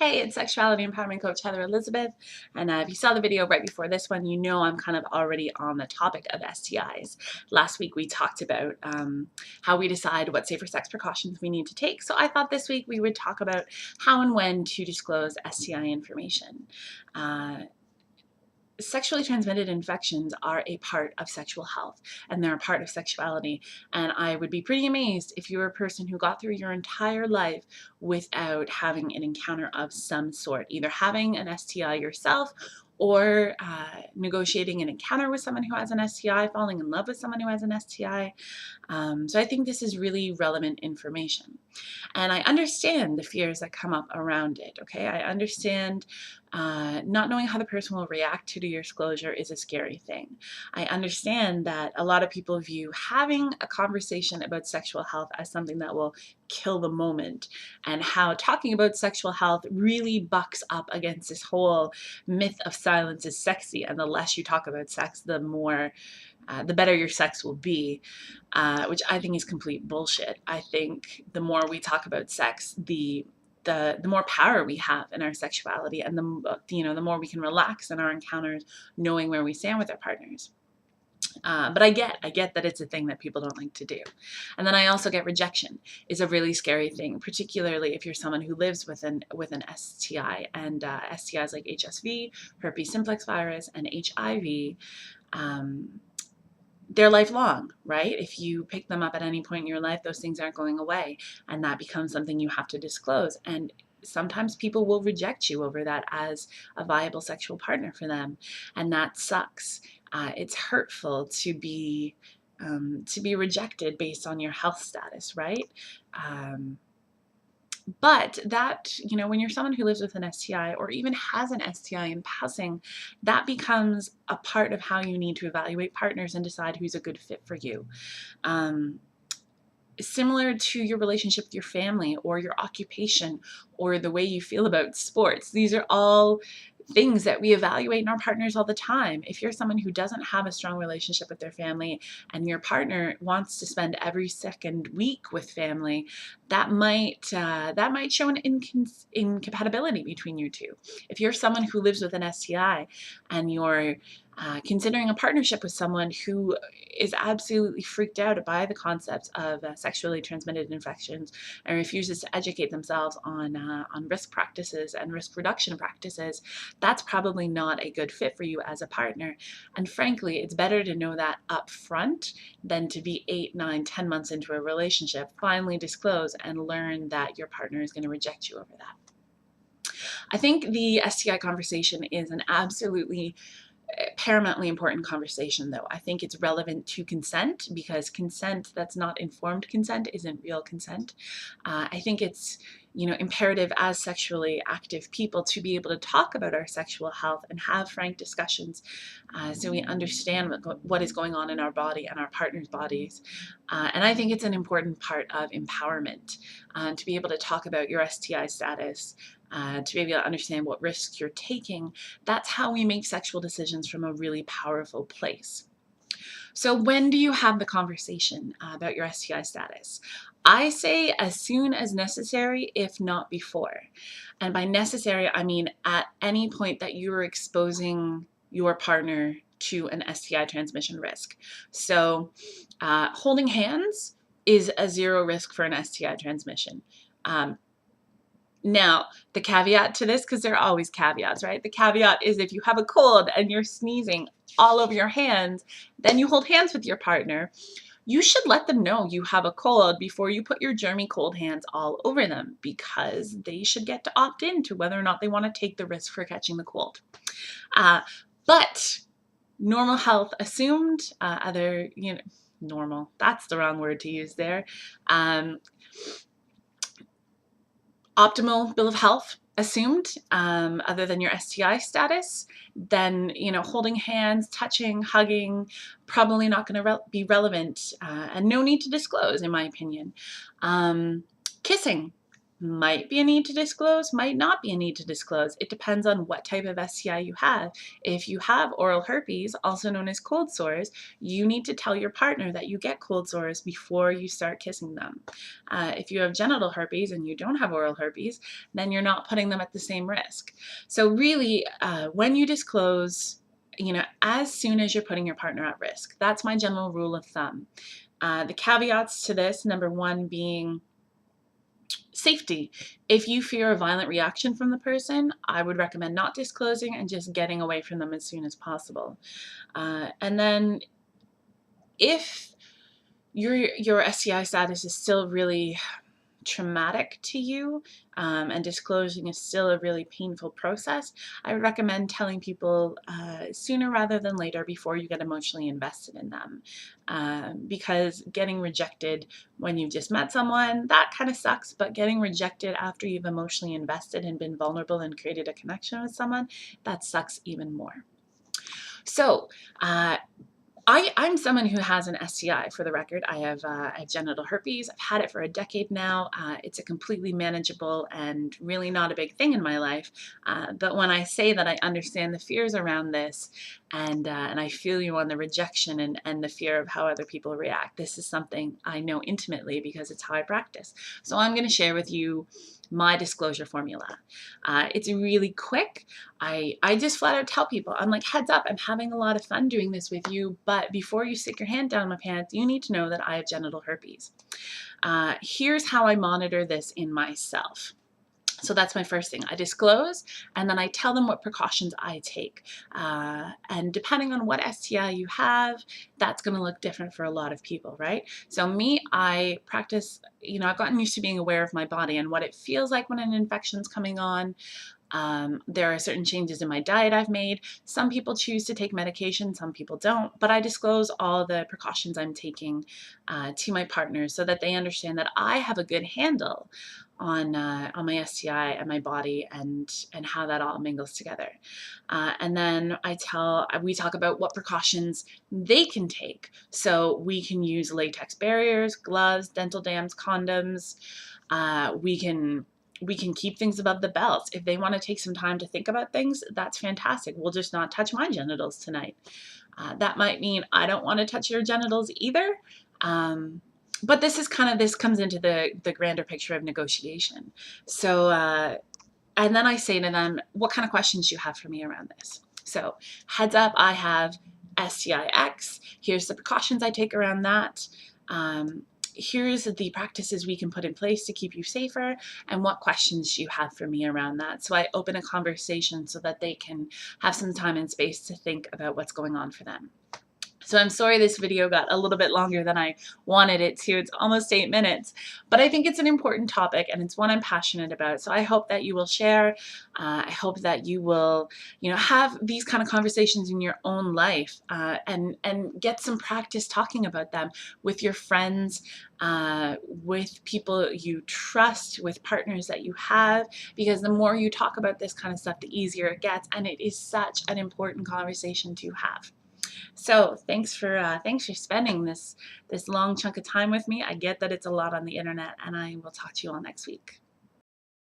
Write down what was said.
Hey, it's Sexuality Empowerment Coach Heather Elizabeth, and if you saw the video right before this one, you know I'm kind of already on the topic of STIs. Last week we talked about how we decide what safer sex precautions we need to take, so I thought this week we would talk about how and when to disclose STI information. Sexually transmitted infections are a part of sexual health, and they're a part of sexuality, and I would be pretty amazed if you were a person who got through your entire life without having an encounter of some sort, either having an STI yourself or negotiating an encounter with someone who has an STI, falling in love with someone who has an STI. So I think this is really relevant information. And I understand the fears that come up around it, okay? I understand not knowing how the person will react to your disclosure is a scary thing. I understand that a lot of people view having a conversation about sexual health as something that will kill the moment, and how talking about sexual health really bucks up against this whole myth of silence is sexy, and the less you talk about sex, the better your sex will be, which I think is complete bullshit. I think the more we talk about sex, the more power we have in our sexuality, and the more we can relax in our encounters, knowing where we stand with our partners. But I get that it's a thing that people don't like to do. And then I also get rejection is a really scary thing, particularly if you're someone who lives with an STI, and STIs like HSV, herpes simplex virus, and HIV. They're lifelong, right? If you pick them up at any point in your life, those things aren't going away, and that becomes something you have to disclose. And sometimes people will reject you over that as a viable sexual partner for them, and that sucks. It's hurtful to be rejected based on your health status, right? But that, when you're someone who lives with an STI or even has an STI in passing, that becomes a part of how you need to evaluate partners and decide who's a good fit for you. Similar to your relationship with your family or your occupation or the way you feel about sports. These are all things that we evaluate in our partners all the time. If you're someone who doesn't have a strong relationship with their family and your partner wants to spend every second week with family, that might show an incompatibility between you two. If you're someone who lives with an STI and you're considering a partnership with someone who is absolutely freaked out by the concepts of sexually transmitted infections and refuses to educate themselves on risk practices and risk reduction practices, that's probably not a good fit for you as a partner. And frankly, it's better to know that up front than to be 8, 9, 10 months into a relationship, finally disclose and learn that your partner is going to reject you over that. I think the STI conversation is an absolutely paramountly important conversation, though. I think it's relevant to consent, because consent that's not informed consent isn't real consent. I think it's imperative as sexually active people to be able to talk about our sexual health and have frank discussions, so we understand what is going on in our body and our partner's bodies. And I think it's an important part of empowerment, to be able to talk about your STI status, to be able to understand what risks you're taking. That's how we make sexual decisions from a really powerful place. So when do you have the conversation about your STI status? I say as soon as necessary, if not before. And by necessary, I mean at any point that you're exposing your partner to an STI transmission risk. So holding hands is a zero risk for an STI transmission. Now, the caveat to this, because there are always caveats, right? The caveat is if you have a cold and you're sneezing all over your hands, then you hold hands with your partner, you should let them know you have a cold before you put your germy cold hands all over them, because they should get to opt in to whether or not they want to take the risk for catching the cold. But normal health assumed, normal, that's the wrong word to use there. Optimal bill of health assumed, other than your STI status, then holding hands, touching, hugging, probably not going to be relevant, and no need to disclose, in my opinion. Kissing Might be a need to disclose, might not be a need to disclose. It depends on what type of STI you have. If you have oral herpes, also known as cold sores, you need to tell your partner that you get cold sores before you start kissing them. If you have genital herpes and you don't have oral herpes, then you're not putting them at the same risk. So really, when you disclose, as soon as you're putting your partner at risk. That's my general rule of thumb. The caveats to this, number one being safety. If you fear a violent reaction from the person, I would recommend not disclosing and just getting away from them as soon as possible. And then if your STI status is still really traumatic to you, and disclosing is still a really painful process, I would recommend telling people sooner rather than later before you get emotionally invested in them. Because getting rejected when you've just met someone, that kind of sucks, but getting rejected after you've emotionally invested and been vulnerable and created a connection with someone, that sucks even more. So, I'm someone who has an STI, for the record. I have genital herpes. I've had it for a decade now. It's a completely manageable and really not a big thing in my life. But when I say that I understand the fears around this, and I feel you on the rejection and the fear of how other people react, this is something I know intimately because it's how I practice. So I'm going to share with you my disclosure formula. It's really quick. I just flat out tell people, I'm like, heads up, I'm having a lot of fun doing this with you, but before you stick your hand down my pants, you need to know that I have genital herpes. Here's how I monitor this in myself. So that's my first thing. I disclose, and then I tell them what precautions I take. And depending on what STI you have, that's going to look different for a lot of people, right? So me, I practice, I've gotten used to being aware of my body and what it feels like when an infection's coming on. There are certain changes in my diet I've made. Some people choose to take medication, some people don't, but I disclose all the precautions I'm taking to my partners so that they understand that I have a good handle on my STI and my body and how that all mingles together. And then we talk about what precautions they can take. So we can use latex barriers, gloves, dental dams, condoms. We can keep things above the belt. If they want to take some time to think about things, that's fantastic. We'll just not touch my genitals tonight. That might mean I don't want to touch your genitals either. But this comes into the grander picture of negotiation. So, and then I say to them, what kind of questions do you have for me around this? So, heads up, I have STIX. Here's the precautions I take around that. Here's the practices we can put in place to keep you safer, and what questions do you have for me around that? So I open a conversation so that they can have some time and space to think about what's going on for them. So I'm sorry this video got a little bit longer than I wanted it to. It's almost 8 minutes, but I think it's an important topic and it's one I'm passionate about. So I hope that you will share. I hope that you will, have these kind of conversations in your own life and get some practice talking about them with your friends, with people you trust, with partners that you have, because the more you talk about this kind of stuff, the easier it gets, and it is such an important conversation to have. So thanks for spending this long chunk of time with me. I get that it's a lot on the internet, and I will talk to you all next week.